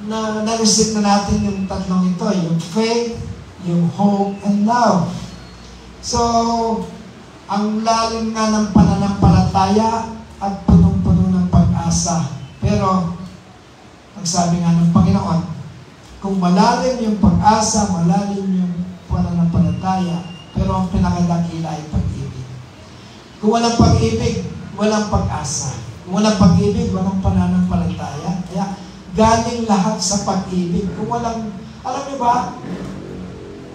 na-receive na natin yung tatlong ito, yung faith, yung hope, and love. So, ang lalim nga ng pananampalataya at punong-puno ng pag-asa. Pero, nagsabi nga ng Panginoon, kung malalim yung pag-asa, malalim yung pananampalataya, pero ang pinakadakila ay pag-ibig. Kung walang pag-ibig, walang pag-asa. Kung walang pag-ibig, walang pananampalataya. Kaya, galing lahat sa pag-ibig. Kung walang, alam niyo ba,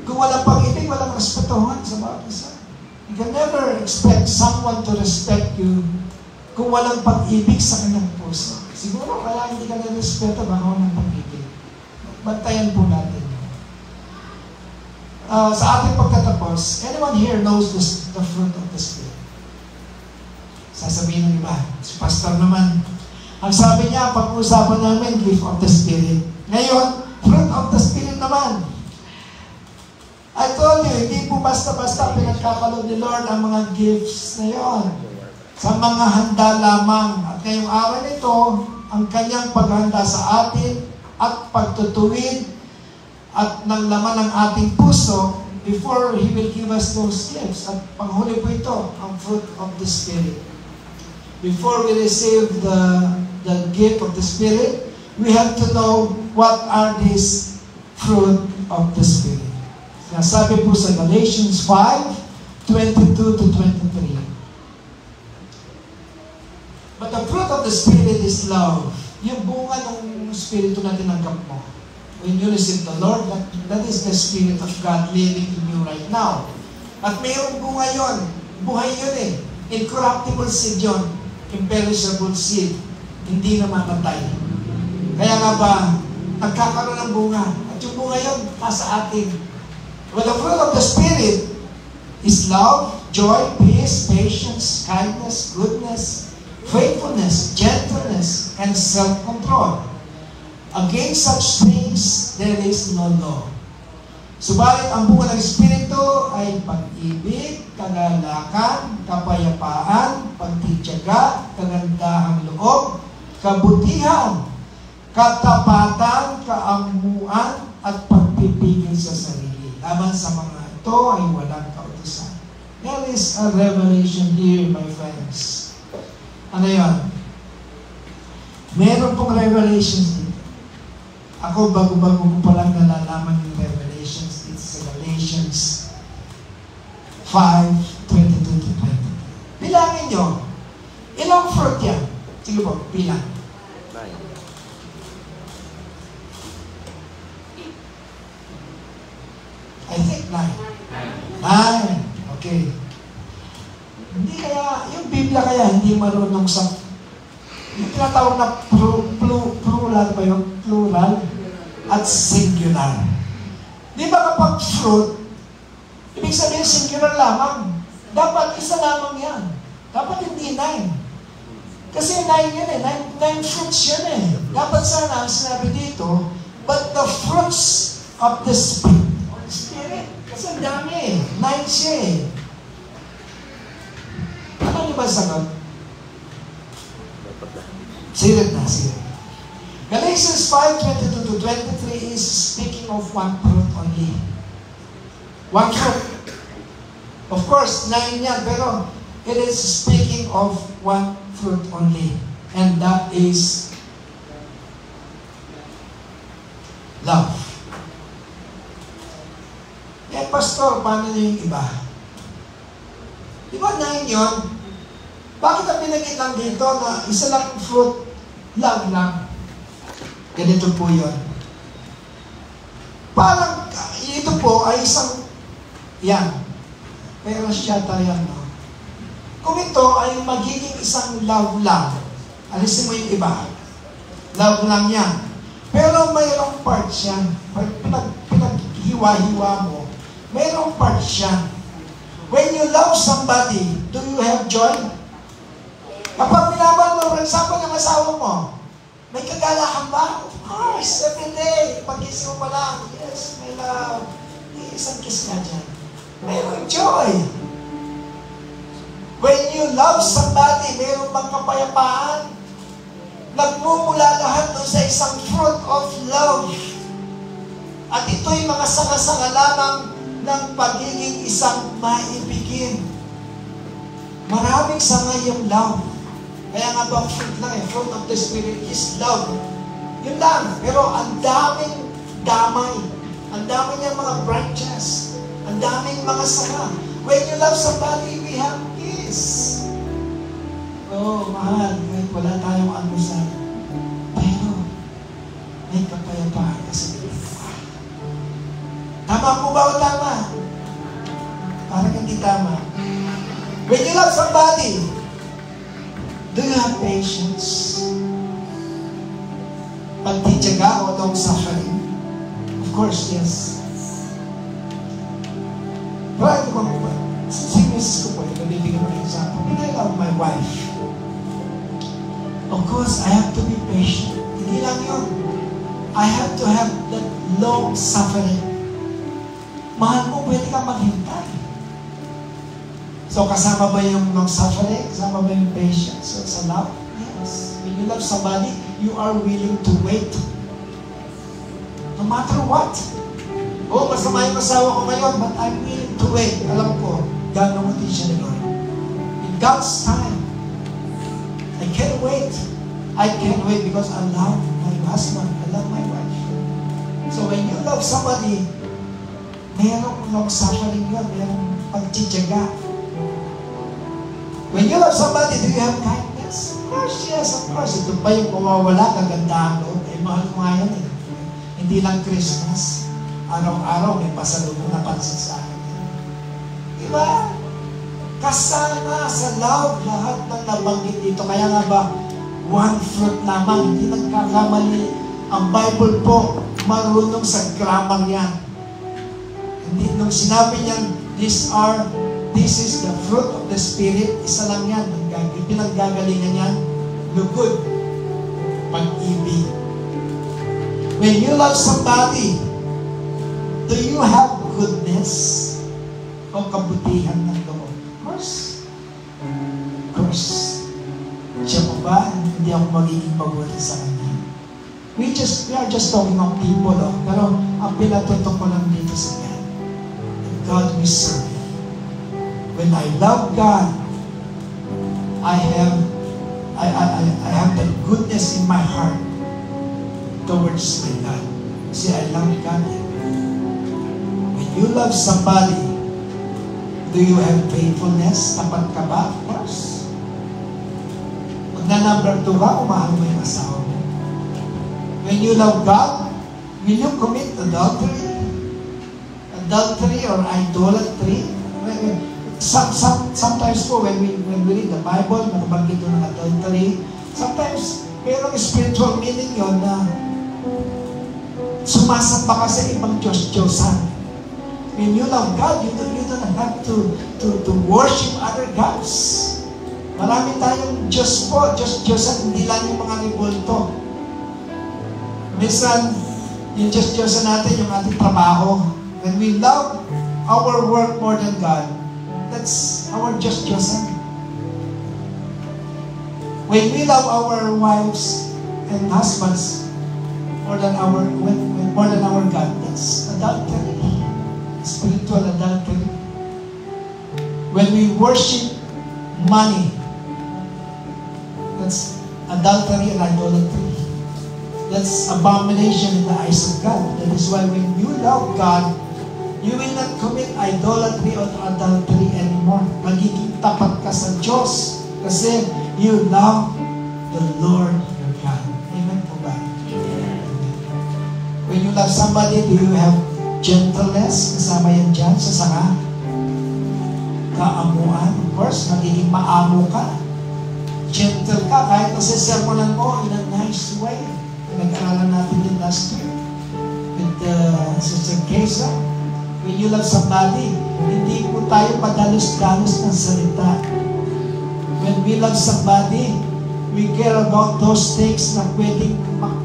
kung walang pag-ibig, walang respetuhan sa bawat isa. You can never expect someone to respect you kung walang pag-ibig sa kanyang puso. Siguro, kaya hindi ka na-respeto, baka walang pag-ibig. Bantayan po natin. Sa ating pagkatapos, anyone here knows the fruit of the Spirit? Sasabihin ng iba, si pastor naman, ang sabi niya, pag-uusapan namin, gift of the Spirit. Ngayon, fruit of the Spirit naman. I told you, hindi po basta-basta pinagkakalob ni Lord ang mga gifts na yon. Sa mga handa lamang. At ngayong araw nito, ang kanyang paghanda sa atin at pagtutuwid at ng laman ng ating puso before He will give us those gifts. At panghuli po ito, ang fruit of the Spirit. Before we receive the gift of the Spirit, we have to know what are these fruit of the Spirit. Sabi po sa Galatians 5:22-23. But the fruit of the Spirit is love, yung bunga ng Espiritu na tinanggap mo. When you receive the Lord, that is the Spirit of God living in you right now. At mayroong bunga yon, buhay yun eh. Incorruptible seed yun, imperishable seed, hindi namamatay. Kaya nga ba, nagkakaroon ng bunga. At yung bunga yun, nasa atin. Well, the fruit of the Spirit is love, joy, peace, patience, kindness, goodness, faithfulness, gentleness, and self-control. Against such things, there is no law. Subalit ang bunga ng Espiritu ay pag-ibig, kagalakan, kapayapaan, pagtitiyaga, kagandahang loob, kabutihan, katapatan, kaamuan, at pagpipigil sa sarili. Laban sa mga ito ay walang kautusan. There is a revelation here, my friends. Ano yun? Meron pong revelations dito. Ako, bago-bago ko palang nalalaman yung revelations dito sa Galatians 5:22-23. Bilangin nyo. Ilang fruit yan? Sige po, bilang. 9. I think 9. 9. Okay. Hindi kaya, yung Biblia kaya hindi marunong sa, yung tinatawag na plural ba yung plural at singular. Di ba kapag fruit, ibig sabihin singular lamang. Dapat isa lamang yan. Dapat hindi 9. Kasi 9 yan eh. 9 fruits yan eh. Dapat sana, sinabi dito, but the fruits of the Spirit. Kasi ang dami eh. 9 siya eh. Ano niyo ba sagot? Silid na, silid. Galatians 5:22-23 is speaking of one fruit only. One fruit. Of course, 9 yan, pero it is speaking of one fruit only. And that is love. Eh, pastor, paano yung iba? Di ba 9 yun? Bakit ang pinagin lang dito na isa lang fruit, love lang? Ganito po yun. Parang, ito po ay isang, yan. Pero siya tayo, no? Kung ito ay magiging isang love lang, alisin mo yung iba. Love lang yan. Pero mayroong parts yan. Pinaghiwa-hiwa mo, mayroong parts yan. When you love somebody, do you have joy? Kapag minamahal mo, for example, ng asawa mo, may kagalakan ba? Of course, every day. Pag-isip mo pa lang, yes, may love. Isang kiss nga dyan. Mayroong joy. When you love somebody, mayroong bang kapayapaan? Nagmumula lahat doon sa isang fruit of love. At ito'y mga sanga-sanga lamang ng pagiging isang maibigin. Maraming sanga yung love. Kaya nga ba fruit lang eh, fruit of the Spirit is love. Yun lang. Pero ang daming damay. Ang daming yung mga branches. Ang daming mga sanga. When you love somebody, we have peace. Oh, mahal. Kahit wala tayong almusal. Pero, may kapayapaan kasi ginagawa. Tama po ba o tama? Parang hindi tama. When you love somebody, do you have patience? Pagtitiyaga o long suffering? Of course, yes. Pero ito ko po, si Mrs. ko po, nabibigyan mo ng example. When I love my wife, of course, I have to be patient. Hindi lang yun. I have to have that long suffering. Mahal mo, pwede ka maghintay. So, kasama ba yung long suffering? Kasama ba yung patience? So, sa love? Yes. When you love somebody, you are willing to wait. No matter what. Oh, masama yung asawa ko ngayon, but I'm willing to wait. Alam ko, gagawin din siya ni Lord. In God's time, I can't wait. I can't wait because I love my husband. I love my wife. So, when you love somebody, mayroong long suffering yun, mayroong pagtitiyaga. When you love somebody, do you have kindness? Yes, of course. Ito pa yung mawawala, kagandahan loob. Mahal ko nga yan eh. Hindi lang Christmas. Araw-araw may pasalubong na pansin sa akin. Diba? Kasama sa love lahat ng nabanggit dito. Kaya nga ba, one fruit lamang. Hindi nagkakamali. Ang Bible po, marunong sa grammar yan. Hindi, nung sinabi niyan, this is the fruit of the Spirit, isa lang yan. Pinaggagalingan yan, lugod, pag-ibig. When you love somebody, do you have goodness o kabutihan ng loob? Of course. Of course. Siya mo ba, hindi ako magiging mabuti sa kanya? We are just talking of people, pero ang pinatutok ko lang dito sa God. The God we serve. When I love God, I have that goodness in my heart towards my God. See, I love God. When you love somebody, do you have faithfulness? Tapat ka ba? Of course. Pag na number 2 ka, umahal mo yung asawa mo. When you love God, will you commit adultery? Adultery or idolatry? Sometimes po, when we read the Bible, nakabanggit ng adultery, sometimes, merong spiritual meaning yon na sumasamba ka sa ibang Diyos-Diyosan. When you love God, you don't have to worship other gods. Marami tayong Diyos po, Diyos-Diyosan, hindi lang yung mga ribulto. Minsan, yung Diyos-Diyosan natin, yung ating trabaho. When we love our work more than God, that's our Diyos-Diyosan. When we love our wives and husbands more than our God, that's adultery. Spiritual adultery. When we worship money, that's adultery and idolatry. That's abomination in the eyes of God. That is why when you love God, you will not commit idolatry or adultery anymore. Magiging tapat ka sa Diyos kasi you love the Lord your God. Amen po ba? Amen. When you love somebody, do you have gentleness? Kasama yan dyan sa sanga. Kaamuan. Of course, magiging maamo ka. Gentle ka kahit nasisermonan mo in a nice way. Nag-aralan natin din last year with Sister Kesa. When you love somebody, hindi po tayo padalos-dalos ng salita. When we love somebody, we care about those things na pwedeng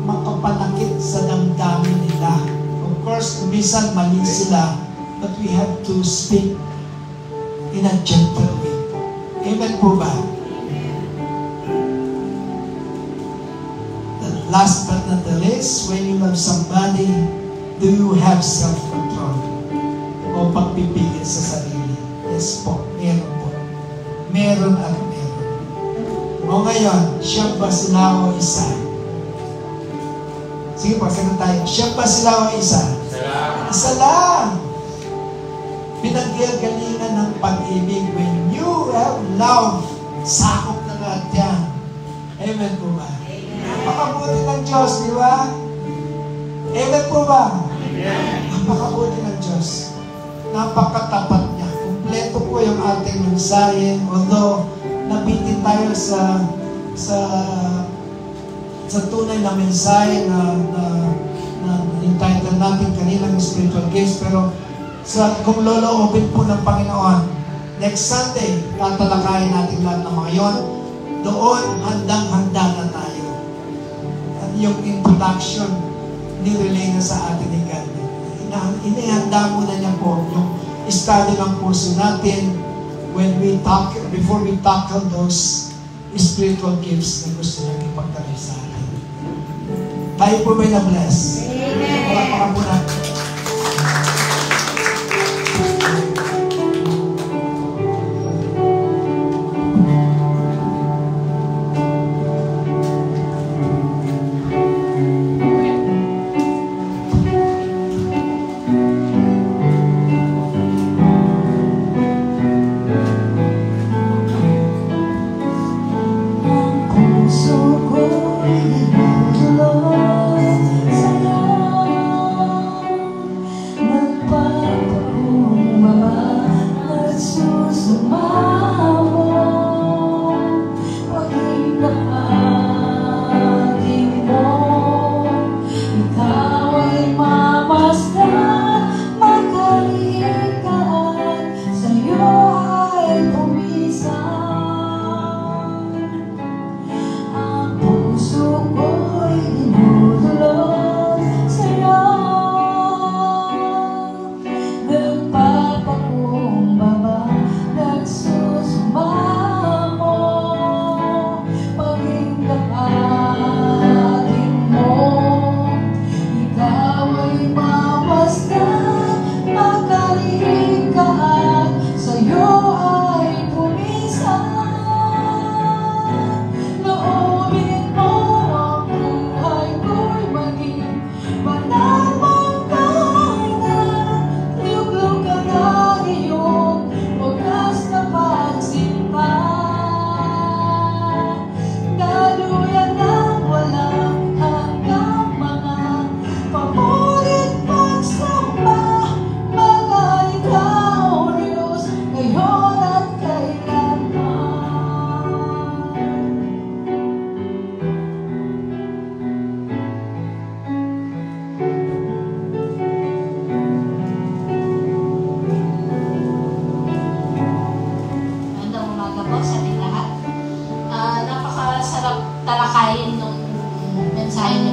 makapanakit sa damdamin nila. Of course, minsan mali sila, but we have to speak in a gentle way. Amen po ba? The last but not the least, when you love somebody, do you have self-control? O pagpipigil sa sarili? Yes po, meron po. Meron at meron. O ngayon, siya ba sila o isa? Sige po, sagot tayo. Siya ba sila o isa? Isa lang. Pinaggagalingan ng pag-ibig. When you have love, sakop na lahat yan. Amen po ba? Napakabuti ng Diyos, di ba? Amen po ba? Napakabuti ng Diyos. Napakatapat niya. Kompleto po yung ating mensahe. Although, nabitin tayo sa tunay na mensahe na entitled natin kaninang spiritual gifts. Pero kung loloobin po ng Panginoon, next Sunday, tatalakayin natin lahat ng mga yon. Doon, handang-handa na tayo. At yung introduction, nirelay na sa atin ni God. Inihanda muna niya po yung study ng puso natin before we tackle those spiritual gifts na gusto niya ipagdalay sa atin. Tayo po may na-bless. Palakpakan po natin.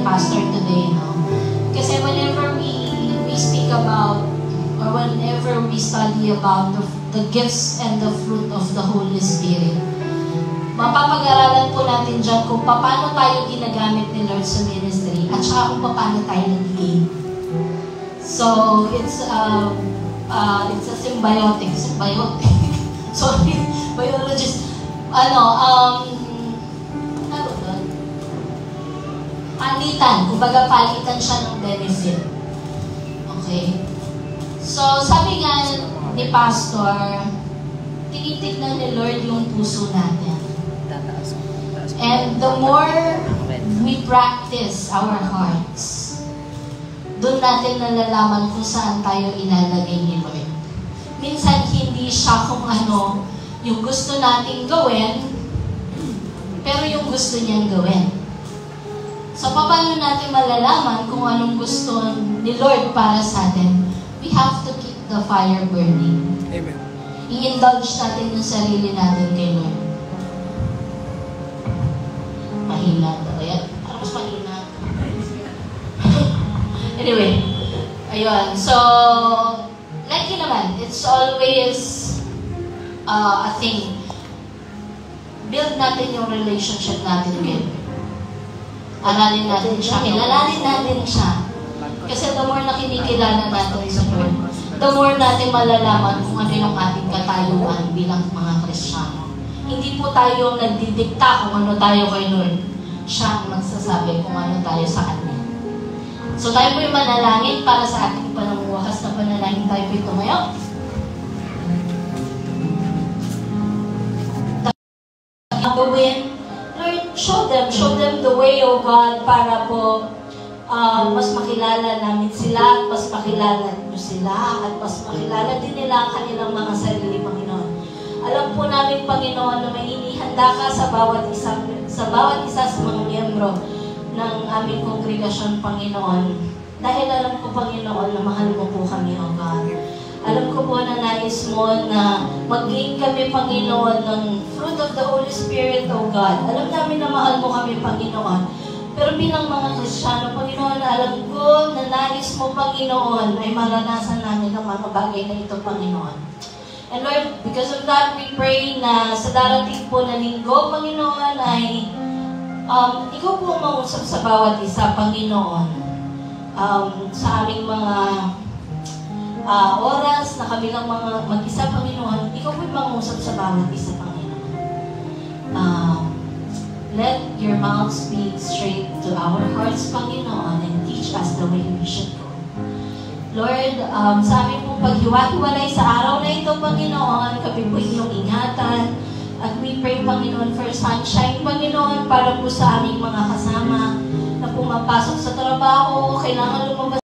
ni Pastor today, no? Kasi whenever we speak about, or whenever we study about the gifts and the fruit of the Holy Spirit, mapapag-aralan po natin dyan kung paano tayo ginagamit ni Lord sa ministry at saka kung paano tayo nag-gain. So, it's a symbiotic. Sorry, biologist. Palitan. Kumbaga, palitan siya ng benefit. Okay? So, sabi nga ni Pastor, tinitignan ni Lord yung puso natin. And the more we practice our hearts, doon natin nalalaman kung saan tayo ilalagay ni Lord. Minsan, hindi siya kung ano yung gusto nating gawin, pero yung gusto niyang gawin. So, paano natin malalaman kung anong gusto ni Lord para sa atin? We have to keep the fire burning. Amen. I-indulge natin yung sarili natin kay Lord. Mahina ito. Ayan. Parang mas mahina. Anyway. Ayun. So, like yun naman, it's always a thing. Build natin yung relationship natin kay Lord. Aralin natin siya. Kilalanin natin siya. Kasi the more na kinikilala natin sa Lord, the more natin malalaman kung ano yung ating katayuan bilang mga Kristiyano. Hindi po tayo nagdidikta kung ano tayo kay Lord. Siya ang magsasabi kung ano tayo sa Kanya. So tayo po yung manalangin para sa ating panangwakas na panalangin tayo po ito ngayon. Gawin, Lord, show them the way, O God, para po mas makilala namin sila, mas makilala nyo sila, at mas makilala din nila ang kanilang mga sarili, Panginoon. Alam po namin, Panginoon, na may inihanda ka sa bawat isa sa mga miyembro ng aming kongregasyon, Panginoon. Dahil alam ko, Panginoon, na mahal mo po kami, O God. Alam ko po na nais mo na mag-gain kami, Panginoon, ng fruit of the Holy Spirit, O God. Alam namin na mahal mo kami, Panginoon. Pero bilang mga Kristiyano, Panginoon, alam ko na nais mo, Panginoon, ay maranasan namin ang mga bagay na ito, Panginoon. And Lord, because of that, we pray na sa darating po na linggo, Panginoon, ay ikaw po mausap sa bawat isa, Panginoon. Sa aming mga oras na kami lang mga mag-isa, Panginoon, ikaw po mausap sa bawat isa, Panginoon. Let your mouth speak straight to our hearts, Panginoon, and teach us the way we should go. Lord, sa aming pong paghiwa-hiwalay sa araw na ito, Panginoon, kami po inyong ingatan. At we pray, Panginoon, for sunshine, Panginoon, para po sa aming mga kasama na pumapasok sa trabaho, kailangan lumabas